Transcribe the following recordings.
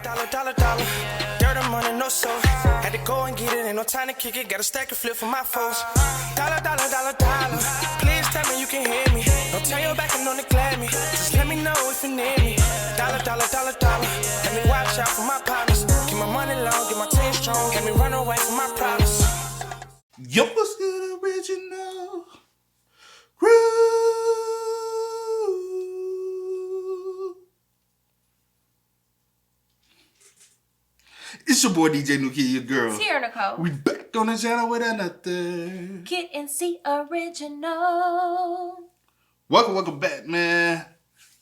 Dollar. Dirt and money, no soul. Had to go and get it, ain't no time to kick it. Got a stack and flip for my foes. Dollar. Please tell me you can hear me. Don't turn your back and don't neglect me. Just let me know if you need me. Dollar. Let me watch out for my partners. Keep my money long, get my team strong. Let me run away from my problems. Yo, what's good, original? It's your boy DJ New Kid, your girl. It's here, Nicole. We back on the channel with another Kid and C original. Welcome back, man.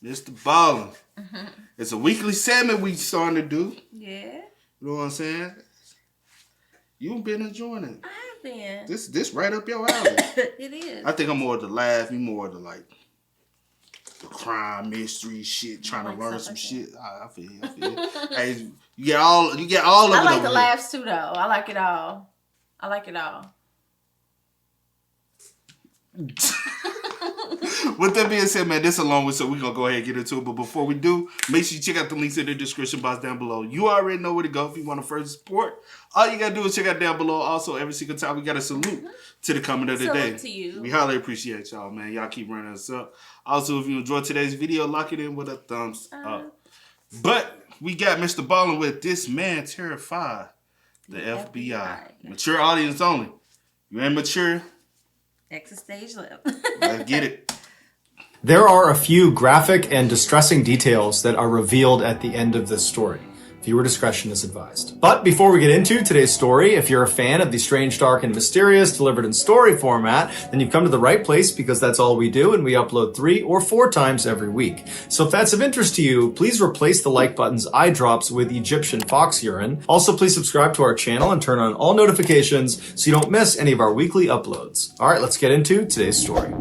Mr. Ballen. It's a weekly segment we starting to do. Yeah. You know what I'm saying? You've been enjoying it. I have been. This right up your alley. It is. I think I'm more of the laugh, you more of the like the crime mystery shit, trying to learn some shit. I feel you. Hey, you get all of it. I like the laughs too, though. I like it all. With that being said, man, this a long one, so we're going to go ahead and get into it. But before we do, make sure you check out the links in the description box down below. You already know where to go if you want to further support. All you got to do is check out down below. Also, every single time we got a salute to the comment of the day. To you. We highly appreciate y'all, man. Y'all keep running us up. Also, if you enjoyed today's video, lock it in with a thumbs up. But we got Mr. Ballen with This Man Terrified the FBI. Mature audience only. You ain't mature? Exit stage left. Let's get it. There are a few graphic and distressing details that are revealed at the end of this story. Viewer discretion is advised. But before we get into today's story, if you're a fan of the strange, dark, and mysterious delivered in story format, then you've come to the right place because that's all we do, and we upload 3 or 4 times every week. So if that's of interest to you, please replace the like button's eye drops with Egyptian fox urine. Also, please subscribe to our channel and turn on all notifications so you don't miss any of our weekly uploads. All right, let's get into today's story.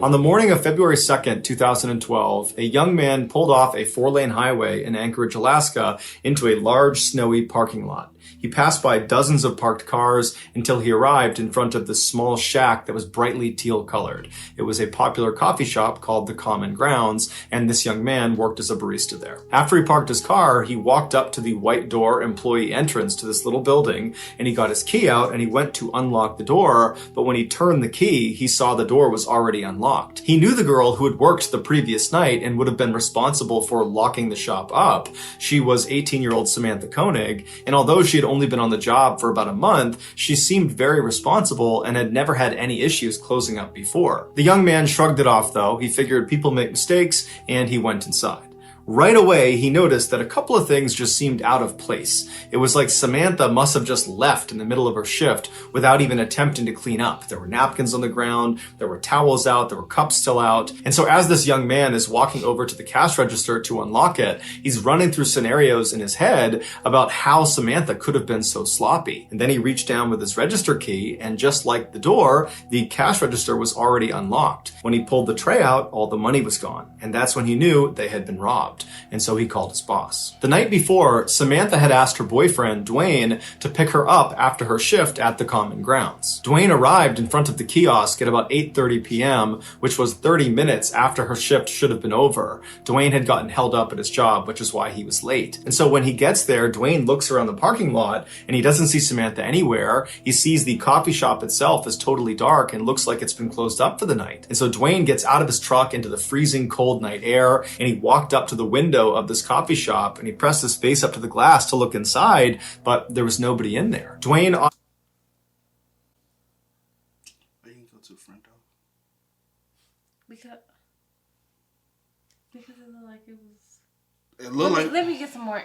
On the morning of February 2nd, 2012, a young man pulled off a 4-lane highway in Anchorage, Alaska, into a large, snowy parking lot. He passed by dozens of parked cars until he arrived in front of this small shack that was brightly teal colored. It was a popular coffee shop called the Common Grounds, and this young man worked as a barista there. After he parked his car, he walked up to the white door employee entrance to this little building, and he got his key out and he went to unlock the door, but when he turned the key, he saw the door was already unlocked. He knew the girl who had worked the previous night and would have been responsible for locking the shop up. She was 18-year-old Samantha Koenig, and although she had only been on the job for about a month, she seemed very responsible and had never had any issues closing up before. The young man shrugged it off though. He figured people make mistakes, and he went inside. Right away, he noticed that a couple of things just seemed out of place. It was like Samantha must have just left in the middle of her shift without even attempting to clean up. There were napkins on the ground, there were towels out, there were cups still out. And so as this young man is walking over to the cash register to unlock it, he's running through scenarios in his head about how Samantha could have been so sloppy. And then he reached down with his register key, and just like the door, the cash register was already unlocked. When he pulled the tray out, all the money was gone. And that's when he knew they had been robbed. And so he called his boss. The night before, Samantha had asked her boyfriend, Dwayne, to pick her up after her shift at the Common Grounds. Dwayne arrived in front of the kiosk at about 8:30 p.m., which was 30 minutes after her shift should have been over. Dwayne had gotten held up at his job, which is why he was late. And so when he gets there, Dwayne looks around the parking lot and he doesn't see Samantha anywhere. He sees the coffee shop itself is totally dark and looks like it's been closed up for the night. And so Dwayne gets out of his truck into the freezing cold night air, and he walked up to the window of this coffee shop and he pressed his face up to the glass to look inside, but there was nobody in there. Dwayne... Why you didn't go to the front door? Because it looked like it was... It looked like... Let me get some more.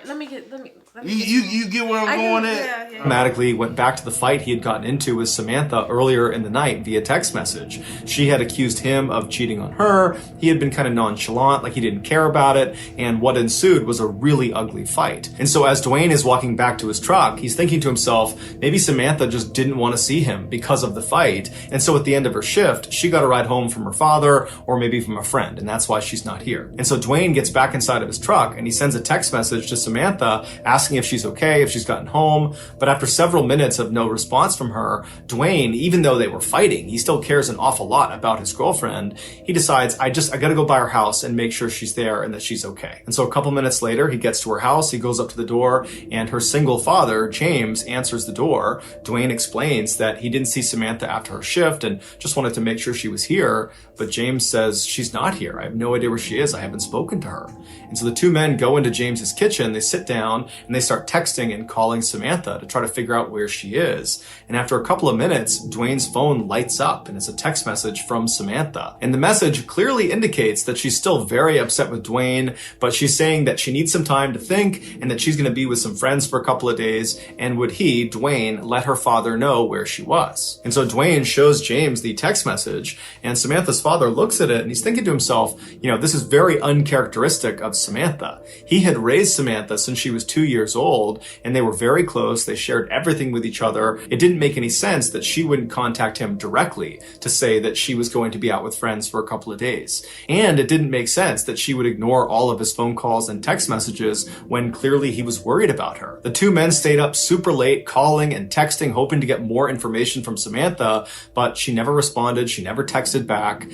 You get where I'm going at? Yeah. Automatically went back to the fight he had gotten into with Samantha earlier in the night via text message. She had accused him of cheating on her. He had been kind of nonchalant, like he didn't care about it, and what ensued was a really ugly fight. And so as Dwayne is walking back to his truck, he's thinking to himself, maybe Samantha just didn't want to see him because of the fight, and so at the end of her shift, she got a ride home from her father or maybe from a friend, and that's why she's not here. And so Dwayne gets back inside of his truck and he sends a text message to Samantha asking asking if she's okay, if she's gotten home. But after several minutes of no response from her, Dwayne, even though they were fighting, he still cares an awful lot about his girlfriend. He decides, I gotta go by her house and make sure she's there and that she's okay. And so a couple minutes later, he gets to her house, he goes up to the door, and her single father, James, answers the door. Dwayne explains that he didn't see Samantha after her shift and just wanted to make sure she was here. But James says, she's not here. I have no idea where she is. I haven't spoken to her. And so the two men go into James's kitchen, they sit down, and they start texting and calling Samantha to try to figure out where she is. And after a couple of minutes, Dwayne's phone lights up, and it's a text message from Samantha. And the message clearly indicates that she's still very upset with Dwayne, but she's saying that she needs some time to think and that she's going to be with some friends for a couple of days, and would he, Dwayne, let her father know where she was. And so Dwayne shows James the text message, and Samantha's father looks at it and he's thinking to himself, this is very uncharacteristic of Samantha. He had raised Samantha since she was 2 years old, and they were very close. They shared everything with each other. It didn't make any sense that she wouldn't contact him directly to say that she was going to be out with friends for a couple of days. And it didn't make sense that she would ignore all of his phone calls and text messages when clearly he was worried about her. The two men stayed up super late, calling and texting, hoping to get more information from Samantha, but she never responded. She never texted back.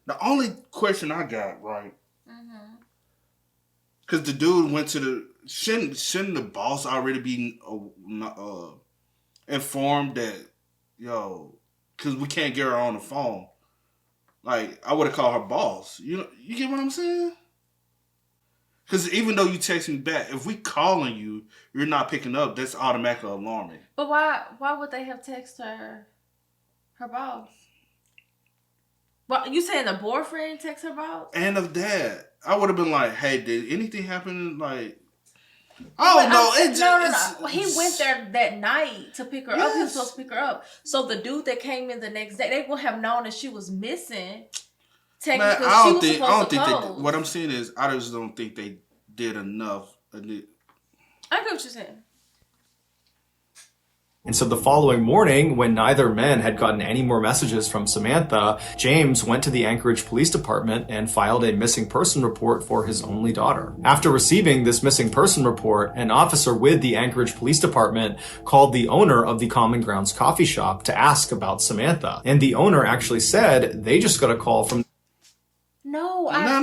The only question I got, right? Because the dude went to the... Shouldn't the boss already be informed that, because we can't get her on the phone. Like, I would have called her boss. You get what I'm saying? Because even though you text me back, if we calling you, you're not picking up, that's automatically alarming. But why would they have texted her boss? Well, you saying the boyfriend text her boss? And of that, I would have been like, hey, did anything happen? Like, oh, no. He went there that night to pick her up. He was supposed to pick her up. So the dude that came in the next day, they would have known that she was missing. Technically, I don't think what I'm saying is, I just don't think they did enough. I get what you're saying. And so the following morning, when neither man had gotten any more messages from Samantha, James went to the Anchorage Police Department and filed a missing person report for his only daughter. After receiving this missing person report, an officer with the Anchorage Police Department called the owner of the Common Grounds coffee shop to ask about Samantha. And the owner actually said they just got a call from... No, I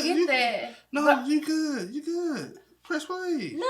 get that. No, you good. Press play. No.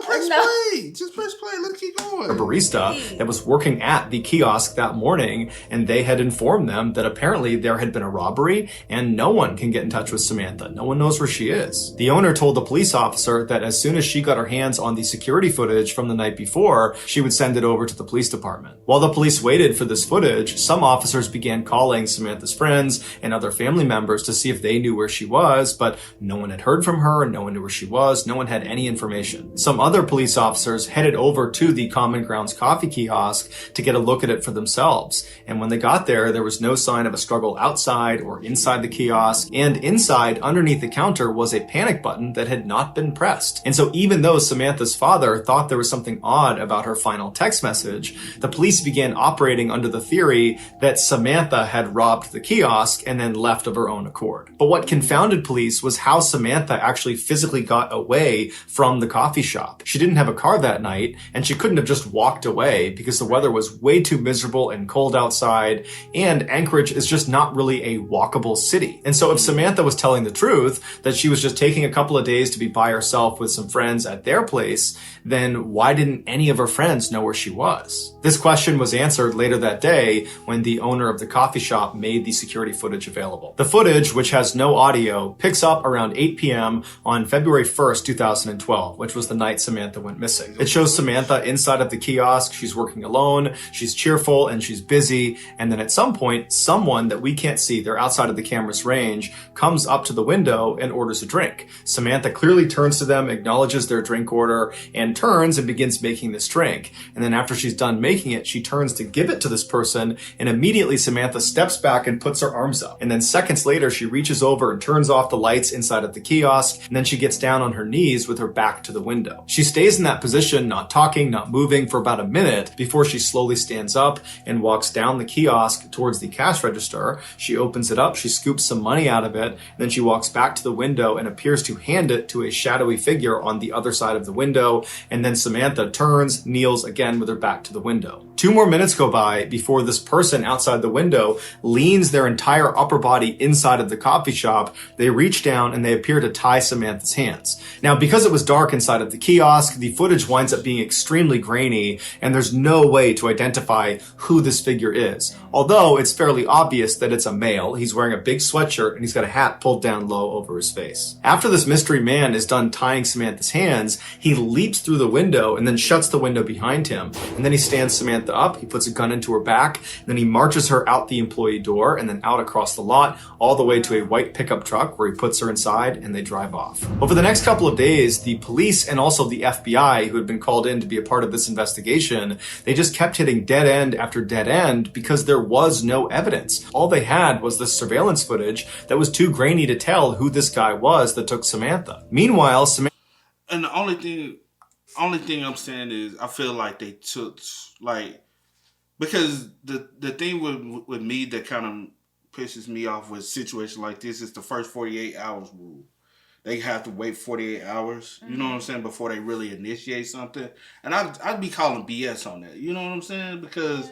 Press play. Just press play. Let's keep going. A barista that was working at the kiosk that morning, and they had informed them that apparently there had been a robbery and no one can get in touch with Samantha. No one knows where she is. The owner told the police officer that as soon as she got her hands on the security footage from the night before, she would send it over to the police department. While the police waited for this footage, some officers began calling Samantha's friends and other family members to see if they knew where she was, but no one had heard from her and no one knew where she was. No one had any information. Some other police officers headed over to the Common Grounds coffee kiosk to get a look at it for themselves. And when they got there was no sign of a struggle outside or inside the kiosk. And inside, underneath the counter, was a panic button that had not been pressed. And so even though Samantha's father thought there was something odd about her final text message, the police began operating under the theory that Samantha had robbed the kiosk and then left of her own accord. But what confounded police was how Samantha actually physically got away from the coffee shop. She didn't have a car that night, and she couldn't have just walked away because the weather was way too miserable and cold outside, and Anchorage is just not really a walkable city. And so if Samantha was telling the truth, that she was just taking a couple of days to be by herself with some friends at their place, then why didn't any of her friends know where she was? This question was answered later that day when the owner of the coffee shop made the security footage available. The footage, which has no audio, picks up around 8 p.m. on February 1st, 2012, which was the night Samantha went missing. It shows Samantha inside of the kiosk. She's working alone, she's cheerful, and she's busy. And then at some point, someone that we can't see, they're outside of the camera's range, comes up to the window and orders a drink. Samantha clearly turns to them, acknowledges their drink order, and turns and begins making this drink. And then after she's done making it, she turns to give it to this person, and immediately Samantha steps back and puts her arms up. And then seconds later, she reaches over and turns off the lights inside of the kiosk, and then she gets down on her knees with her back to the window. She stays in that position, not talking, not moving for about a minute before she slowly stands up and walks down the kiosk towards the cash register. She opens it up, she scoops some money out of it, then she walks back to the window and appears to hand it to a shadowy figure on the other side of the window, and then Samantha turns, kneels again with her back to the window. 2 more minutes go by before this person outside the window leans their entire upper body inside of the coffee shop. They reach down and they appear to tie Samantha's hands. Now, because it was dark inside of the kiosk, the footage winds up being extremely grainy, and there's no way to identify who this figure is. Although it's fairly obvious that it's a male. He's wearing a big sweatshirt and he's got a hat pulled down low over his face. After this mystery man is done tying Samantha's hands, he leaps through the window and then shuts the window behind him. And then he stands Samantha up, he puts a gun into her back, and then he marches her out the employee door and then out across the lot, all the way to a white pickup truck where he puts her inside and they drive off. Over the next couple of days, the police and also the FBI, who had been called in to be a part of this investigation, they just kept hitting dead end after dead end because there was no evidence. All they had was this surveillance footage that was too grainy to tell who this guy was that took Samantha. Meanwhile, Samantha... And the only thing I'm saying is I feel like they took, like, because the thing with me that kind of pisses me off with a situation like this is the first 48 hours rule. They have to wait 48 hours, you know what I'm saying, before they really initiate something. And I'd be calling BS on that, you know what I'm saying? Because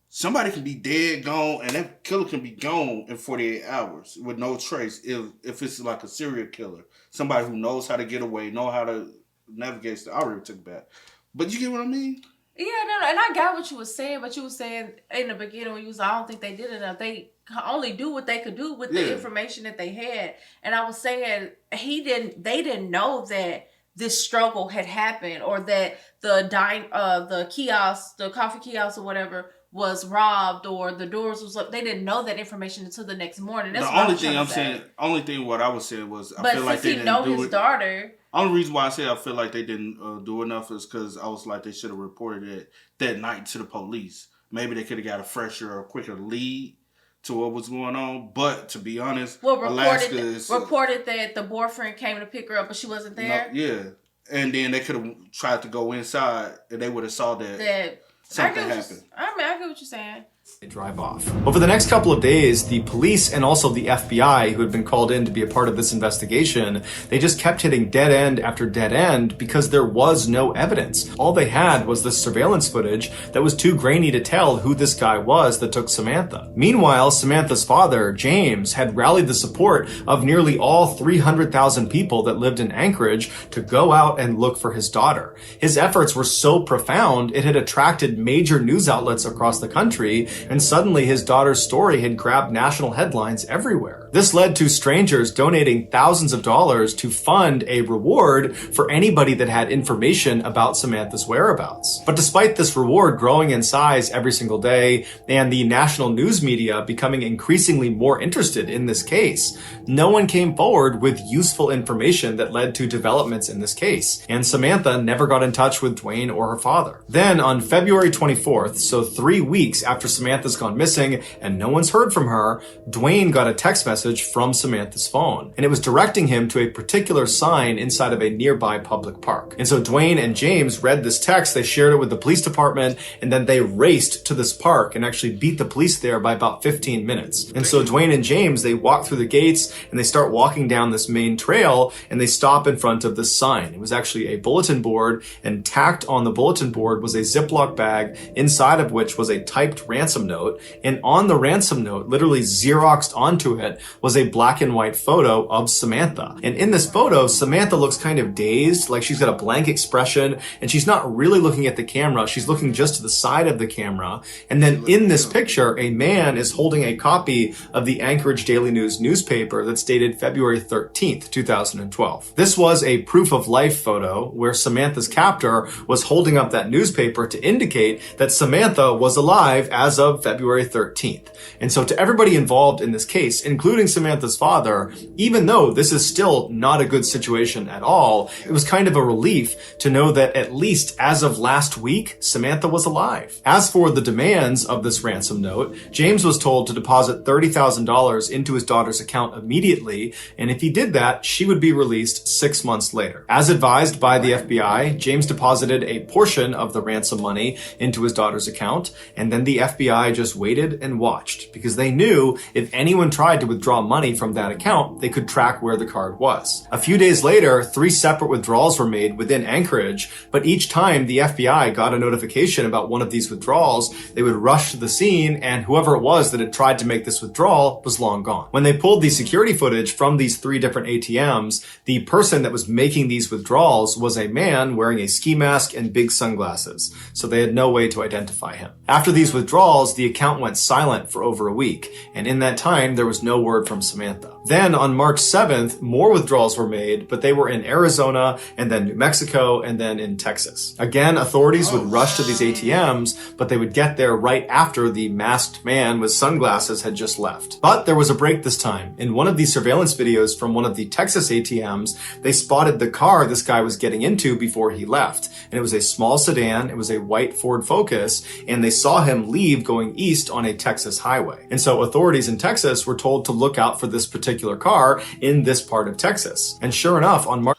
somebody can be dead, gone, and that killer can be gone in 48 hours with no trace if it's like a serial killer. Somebody who knows how to get away, know how to navigate. I already took it back. But you get what I mean? Yeah, no, and I got what you were saying, but you were saying in the beginning when you was, I don't think they did enough. They only do what they could do with the information that they had. And I was saying they didn't know that this struggle had happened or that the kiosk, the coffee kiosk or whatever was robbed or the doors was up. They didn't know that information until the next morning. That's the only thing I'm saying, only thing what I was saying was I feel like they didn't do it. Daughter. Only reason why I say I feel like they didn't do enough is because I was like they should have reported it that night to the police. Maybe they could have got a fresher or quicker lead to what was going on. But to be honest, reported that the boyfriend came to pick her up, but she wasn't there. No, yeah, and then they could have tried to go inside, and they would have saw that something happened. I get what you're saying. They drive off. Over the next couple of days, the police and also the FBI, who had been called in to be a part of this investigation, they just kept hitting dead end after dead end because there was no evidence. All they had was this surveillance footage that was too grainy to tell who this guy was that took Samantha. Meanwhile, Samantha's father, James, had rallied the support of nearly all 300,000 people that lived in Anchorage to go out and look for his daughter. His efforts were so profound, it had attracted major news outlets across the country, and suddenly his daughter's story had grabbed national headlines everywhere. This led to strangers donating thousands of dollars to fund a reward for anybody that had information about Samantha's whereabouts. But despite this reward growing in size every single day and the national news media becoming increasingly more interested in this case, no one came forward with useful information that led to developments in this case, and Samantha never got in touch with Dwayne or her father. Then on February 24th, so 3 weeks after Samantha's gone missing and no one's heard from her, Dwayne got a text message from Samantha's phone, and it was directing him to a particular sign inside of a nearby public park. And so Dwayne and James read this text, they shared it with the police department, and then they raced to this park and actually beat the police there by about 15 minutes. And so Dwayne and James, they walk through the gates and they start walking down this main trail and they stop in front of this sign. It was actually a bulletin board, and tacked on the bulletin board was a Ziploc bag inside of which was a typed ransom note, and on the ransom note, literally Xeroxed onto it, was a black and white photo of Samantha. And in this photo, Samantha looks kind of dazed, like she's got a blank expression, and she's not really looking at the camera, she's looking just to the side of the camera. And then in this picture, a man is holding a copy of the Anchorage Daily News newspaper that's dated February 13th, 2012. This was a proof of life photo where Samantha's captor was holding up that newspaper to indicate that Samantha was alive as of of February 13th. And so to everybody involved in this case, including Samantha's father, even though this is still not a good situation at all, it was kind of a relief to know that at least as of last week, Samantha was alive. As for the demands of this ransom note, James was told to deposit $30,000 into his daughter's account immediately, and if he did that, she would be released 6 months later. As advised by the FBI, James deposited a portion of the ransom money into his daughter's account, and then the FBI just waited and watched, because they knew if anyone tried to withdraw money from that account, they could track where the card was. A few days later, 3 separate withdrawals were made within Anchorage, but each time the FBI got a notification about one of these withdrawals, they would rush to the scene, and whoever it was that had tried to make this withdrawal was long gone. When they pulled the security footage from these 3 different ATMs, the person that was making these withdrawals was a man wearing a ski mask and big sunglasses, so they had no way to identify him. After these withdrawals, the account went silent for over a week, and in that time, there was no word from Samantha. Then, on March 7th, more withdrawals were made, but they were in Arizona, and then New Mexico, and then in Texas. Again, authorities would rush to these ATMs, but they would get there right after the masked man with sunglasses had just left. But there was a break this time. In one of these surveillance videos from one of the Texas ATMs, they spotted the car this guy was getting into before he left. And it was a small sedan, it was a white Ford Focus, and they saw him leave going east on a Texas highway. And so authorities in Texas were told to look out for this particular car in this part of Texas. And sure enough, on March...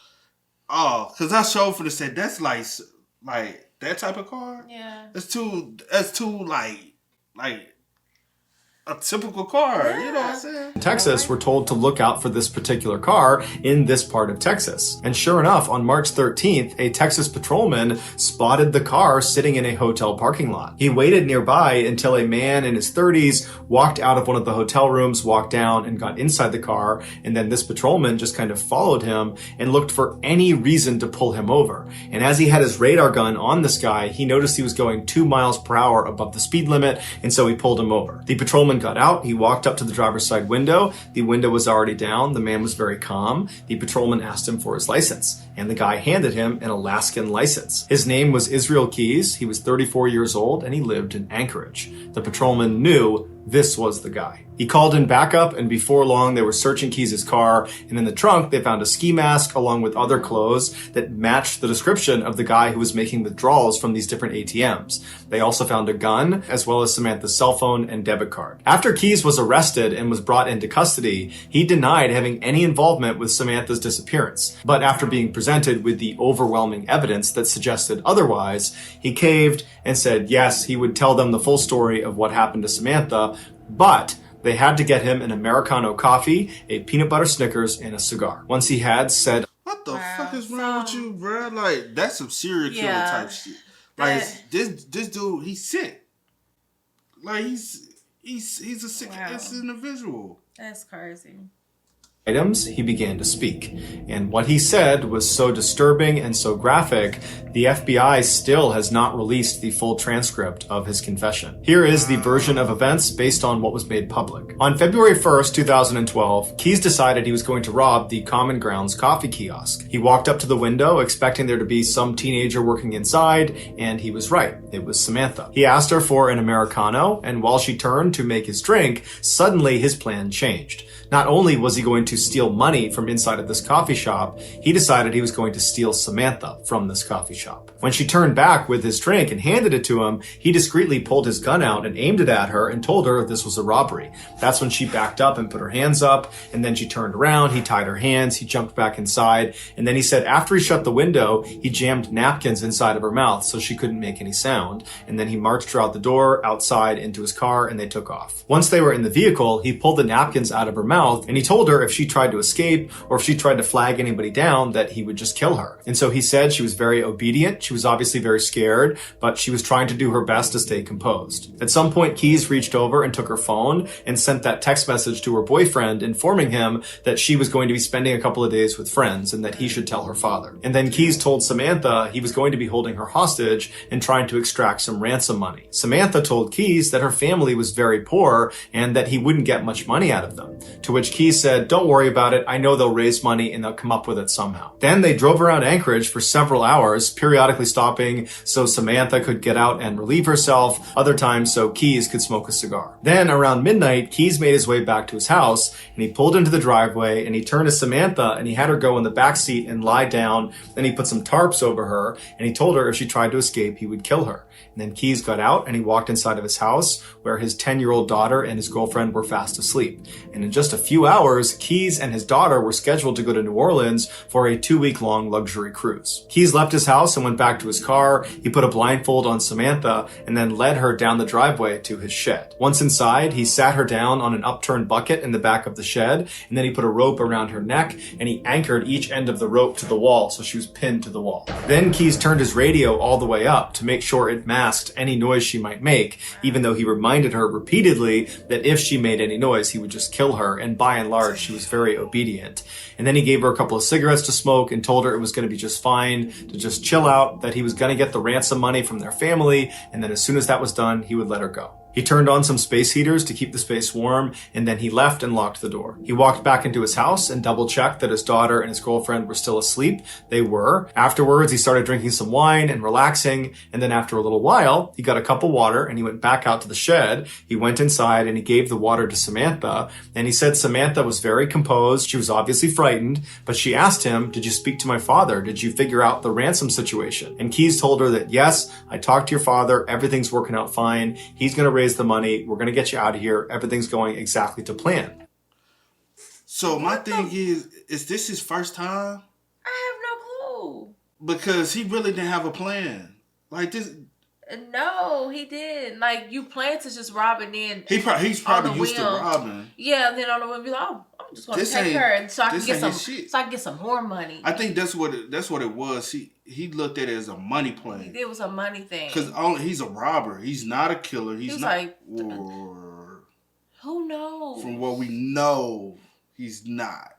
Oh, because I showed for the set, that's like that type of car? Yeah. That's too like a typical car, you know what I'm saying? In Texas, we're told to look out for this particular car in this part of Texas. And sure enough, on March 13th, a Texas patrolman spotted the car sitting in a hotel parking lot. He waited nearby until a man in his 30s walked out of one of the hotel rooms, walked down, and got inside the car. And then this patrolman just kind of followed him and looked for any reason to pull him over. And as he had his radar gun on this guy, he noticed he was going 2 miles per hour above the speed limit, and so he pulled him over. The patrolman got out. He walked up to the driver's side window. The window was already down. The man was very calm. The patrolman asked him for his license, and the guy handed him an Alaskan license. His name was Israel Keys. He was 34 years old, and he lived in Anchorage. The patrolman knew this was the guy. He called in backup, and before long, they were searching Keys' car, and in the trunk, they found a ski mask along with other clothes that matched the description of the guy who was making withdrawals from these different ATMs. They also found a gun, as well as Samantha's cell phone and debit card. After Keys was arrested and was brought into custody, he denied having any involvement with Samantha's disappearance. But after being presented with the overwhelming evidence that suggested otherwise, he caved and said yes, he would tell them the full story of what happened to Samantha, but they had to get him an Americano coffee, a peanut butter Snickers, and a cigar. Once he had said, "What the fuck is wrong with you, bro? Like, that's some serial killer type shit. Like, this dude, he's sick. Like, he's a sick ass individual." That's crazy. items, he began to speak. And what he said was so disturbing and so graphic, the FBI still has not released the full transcript of his confession. Here is the version of events based on what was made public. On February 1st, 2012, Keys decided he was going to rob the Common Grounds coffee kiosk. He walked up to the window expecting there to be some teenager working inside, and he was right. It was Samantha. He asked her for an Americano, and while she turned to make his drink, suddenly his plan changed. Not only was he going to steal money from inside of this coffee shop, he decided he was going to steal Samantha from this coffee shop. When she turned back with his drink and handed it to him, he discreetly pulled his gun out and aimed it at her and told her this was a robbery. That's when she backed up and put her hands up, and then she turned around, he tied her hands, he jumped back inside, and then he said after he shut the window, he jammed napkins inside of her mouth so she couldn't make any sound, and then he marched her out the door, outside, into his car, and they took off. Once they were in the vehicle, he pulled the napkins out of her mouth, and he told her if she tried to escape or if she tried to flag anybody down that he would just kill her. And so he said she was very obedient. She was obviously very scared, but she was trying to do her best to stay composed. At some point, Keys reached over and took her phone and sent that text message to her boyfriend informing him that she was going to be spending a couple of days with friends and that he should tell her father. And then Keys told Samantha he was going to be holding her hostage and trying to extract some ransom money. Samantha told Keys that her family was very poor and that he wouldn't get much money out of them, to which Keys said, "Don't worry worry about it. I know they'll raise money and they'll come up with it somehow. Then they drove around Anchorage for several hours, periodically stopping so Samantha could get out and relieve herself, other times so Keys could smoke a cigar. Then around midnight, Keys made his way back to his house and he pulled into the driveway and he turned to Samantha and he had her go in the back seat and lie down. Then he put some tarps over her and he told her if she tried to escape, he would kill her. And then Keys got out and he walked inside of his house where his 10-year-old daughter and his girlfriend were fast asleep. And in just a few hours, Keys and his daughter were scheduled to go to New Orleans for a 2-week-long luxury cruise. Keys left his house and went back to his car. He put a blindfold on Samantha and then led her down the driveway to his shed. Once inside, he sat her down on an upturned bucket in the back of the shed, and then he put a rope around her neck and he anchored each end of the rope to the wall so she was pinned to the wall. Then Keys turned his radio all the way up to make sure it masked any noise she might make, even though he reminded her repeatedly that if she made any noise, he would just kill her, and by and large, she was very obedient. And then he gave her a couple of cigarettes to smoke and told her it was going to be just fine, to just chill out, that he was going to get the ransom money from their family, and then as soon as that was done, he would let her go. He turned on some space heaters to keep the space warm, and then he left and locked the door. He walked back into his house and double-checked that his daughter and his girlfriend were still asleep. They were. Afterwards, he started drinking some wine and relaxing, and then after a little while, he got a cup of water and he went back out to the shed. He went inside and he gave the water to Samantha, and he said Samantha was very composed. She was obviously frightened, but she asked him, "Did you speak to my father? Did you figure out the ransom situation?" And Keys told her that, "Yes, I talked to your father. Everything's working out fine. He's going to raise the money. We're going to get you out of here. Everything's going exactly to plan." So my thing is this his first time? I have no clue. Because he really didn't have a plan. Like this. No, he didn't. Like, you plan to just rob and then He's probably used to robbing. Yeah, and then on the whim be like, "Oh, I'm just gonna take her, and so I can get some more money." I think that's what it was. He looked at it as a money plan. It was a money thing. Because he's a robber. He's not a killer. He's not. Like, who knows? From what we know, he's not.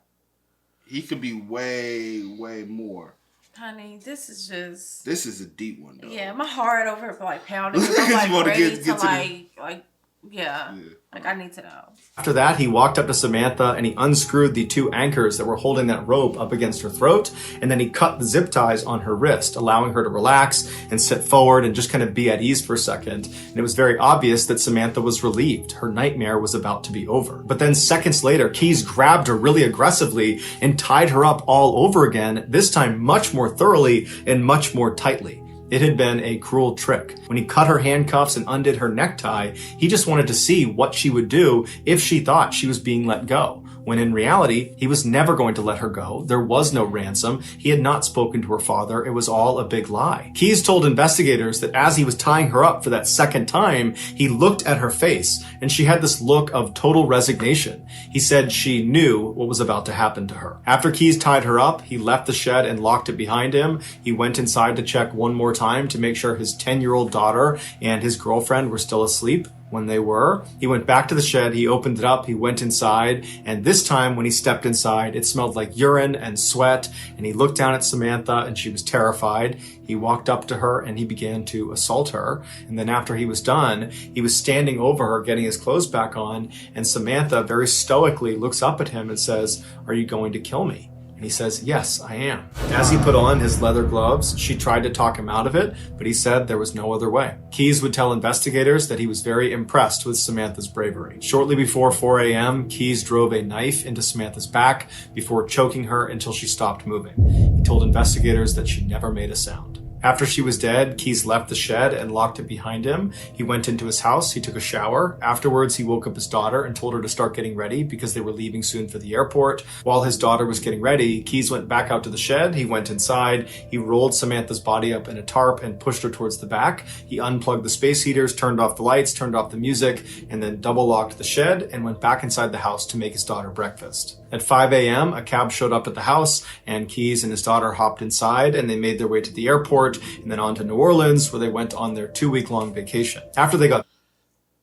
He could be way, way more. Honey, this is a deep one, though. Yeah, my heart over here like pounding. I'm like ready to yeah. Like, I need to know. After that, he walked up to Samantha and he unscrewed the 2 anchors that were holding that rope up against her throat, and then he cut the zip ties on her wrist, allowing her to relax and sit forward and just kind of be at ease for a second. And it was very obvious that Samantha was relieved. Her nightmare was about to be over. But then seconds later, Keys grabbed her really aggressively and tied her up all over again, this time much more thoroughly and much more tightly. It had been a cruel trick. When he cut her handcuffs and undid her necktie, he just wanted to see what she would do if she thought she was being let go. When in reality, he was never going to let her go. There was no ransom. He had not spoken to her father. It was all a big lie. Keys told investigators that as he was tying her up for that second time, he looked at her face and she had this look of total resignation. He said she knew what was about to happen to her. After Keys tied her up, he left the shed and locked it behind him. He went inside to check one more time to make sure his 10-year-old daughter and his girlfriend were still asleep. When they were, he went back to the shed, he opened it up, he went inside, and this time when he stepped inside, it smelled like urine and sweat, and he looked down at Samantha and she was terrified. He walked up to her and he began to assault her, and then after he was done, he was standing over her getting his clothes back on, and Samantha very stoically looks up at him and says, "Are you going to kill me?" And he says, "Yes, I am." As he put on his leather gloves, she tried to talk him out of it, but he said there was no other way. Keys would tell investigators that he was very impressed with Samantha's bravery. Shortly before 4 a.m., Keys drove a knife into Samantha's back before choking her until she stopped moving. He told investigators that she never made a sound. After she was dead, Keys left the shed and locked it behind him. He went into his house, he took a shower. Afterwards, he woke up his daughter and told her to start getting ready because they were leaving soon for the airport. While his daughter was getting ready, Keys went back out to the shed, he went inside, he rolled Samantha's body up in a tarp and pushed her towards the back. He unplugged the space heaters, turned off the lights, turned off the music, and then double locked the shed and went back inside the house to make his daughter breakfast. At 5 a.m., a cab showed up at the house and Keys and his daughter hopped inside and they made their way to the airport and then on to New Orleans where they went on their 2-week-long vacation. After they got...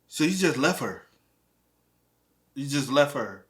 So you just left her? You just left her?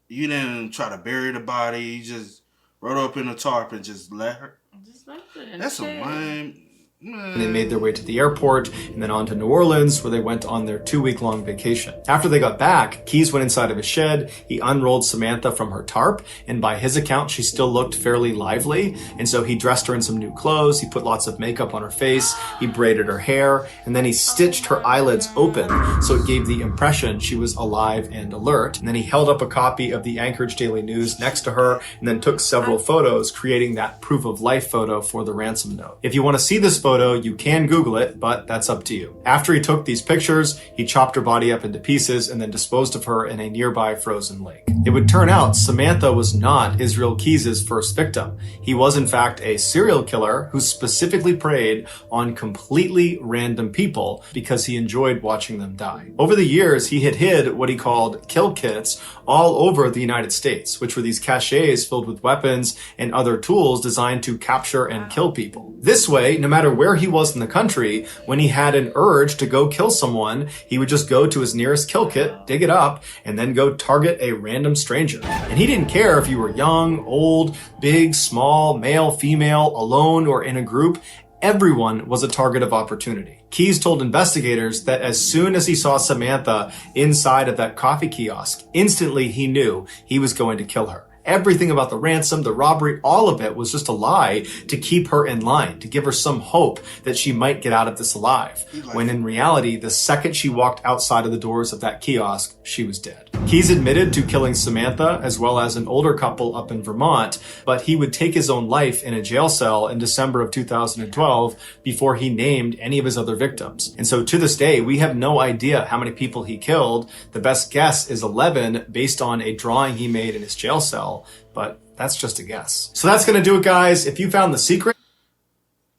You didn't try to bury the body, you just rolled up in a tarp and just let her? Just left her. That's a lame... And they made their way to the airport and then on to New Orleans, where they went on their 2-week-long vacation. After they got back, Keyes went inside of his shed, he unrolled Samantha from her tarp, and by his account, she still looked fairly lively. And so he dressed her in some new clothes, he put lots of makeup on her face, he braided her hair, and then he stitched her eyelids open so it gave the impression she was alive and alert. And then he held up a copy of the Anchorage Daily News next to her and then took several photos, creating that proof of life photo for the ransom note. If you want to see this photo, you can Google it, but that's up to you. After he took these pictures, he chopped her body up into pieces and then disposed of her in a nearby frozen lake. It would turn out Samantha was not Israel Keyes' first victim. He was in fact a serial killer who specifically preyed on completely random people because he enjoyed watching them die. Over the years, he had hid what he called kill kits all over the United States, which were these caches filled with weapons and other tools designed to capture and kill people. This way, no matter where he was in the country, when he had an urge to go kill someone, he would just go to his nearest kill kit, dig it up, and then go target a random stranger. And he didn't care if you were young, old, big, small, male, female, alone, or in a group. Everyone was a target of opportunity. Keyes told investigators that as soon as he saw Samantha inside of that coffee kiosk, instantly he knew he was going to kill her. Everything about the ransom, the robbery, all of it was just a lie to keep her in line, to give her some hope that she might get out of this alive. When in reality, the second she walked outside of the doors of that kiosk, she was dead. Keyes admitted to killing Samantha as well as an older couple up in Vermont, but he would take his own life in a jail cell in December of 2012 before he named any of his other victims. And so to this day, we have no idea how many people he killed. The best guess is 11 based on a drawing he made in his jail cell. But that's just a guess. So that's gonna do it, guys. If you found the secret,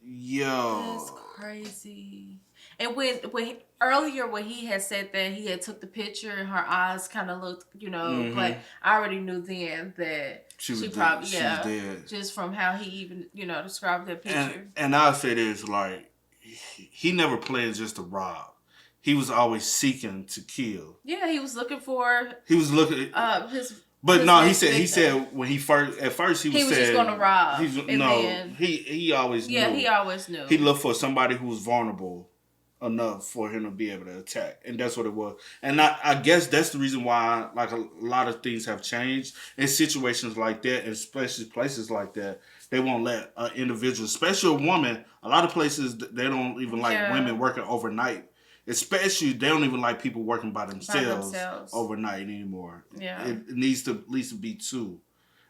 that's crazy. And when earlier when he had said that he had took the picture and her eyes kind of looked, but I already knew then that she probably she was dead. Just from how he even described that picture. And I'll say this, like, he never played just to rob. He was always seeking to kill. Yeah, he was looking for. He was looking his. But no, he said when he first he was just going to rob. He always knew. Yeah, he always knew. He looked for somebody who was vulnerable enough for him to be able to attack, and that's what it was. And I guess that's the reason why, like, a lot of things have changed in situations like that, and especially places like that. They won't let an individual, especially a woman. A lot of places they don't even like women working overnight. Especially, they don't even like people working by themselves overnight anymore. Yeah, it needs to at least be two.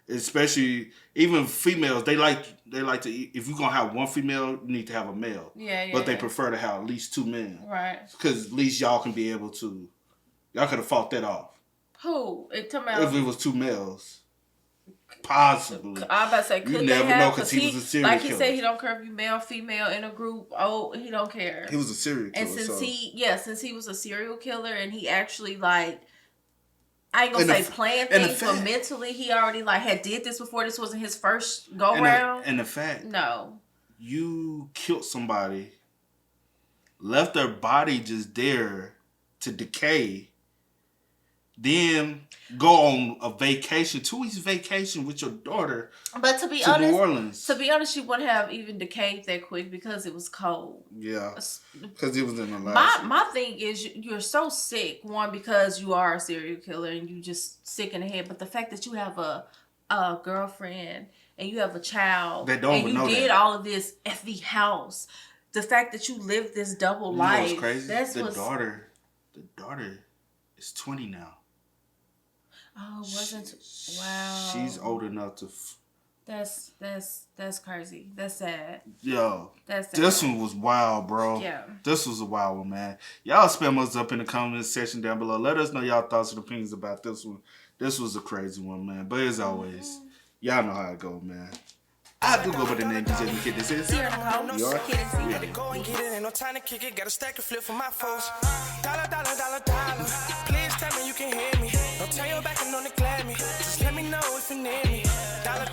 Especially, even females, they like to. If you're gonna have one female, you need to have a male. But they prefer to have at least two men. Right. Because at least y'all can be able to. Y'all could have fought that off. Who? If it was two males. Possibly. I was about to say, could you they never have? know because he was a serial killer. Like he said, he don't care if you male, female in a group. Oh, he don't care. He was a serial killer. And since he was a serial killer, and he actually I ain't gonna say planned things, but mentally he already had did this before. This wasn't his first go round. And the fact, you killed somebody, left their body just there to decay. Then go on a vacation, 2 weeks vacation with your daughter. But to be honest, New Orleans. To be honest, she wouldn't have even decayed that quick because it was cold. Yeah, because it was in Alaska. My thing is, you're so sick. One, because you are a serial killer and you just sick in the head. But the fact that you have a girlfriend and you have a child and you did all of this at the house. The fact that you lived this double life. What's crazy? The daughter is 20 now. Oh, wasn't wow. She's old enough to. That's crazy. That's sad. Yo, that's sad. This one was wild, bro. Yeah, this was a wild one, man. Y'all spam us up in the comment section down below. Let us know y'all thoughts and opinions about this one. This was a crazy one, man. But as always, y'all know how it go, man. I do go by the name kiddandceemgmt. You are? Yeah. Go and get it, ain't no time to kick it. Got a stack of flip for my folks. Dollar. Please tell me you can hear me. Don't turn your back and don't neglect me. Just let me know if you need me. Dollar.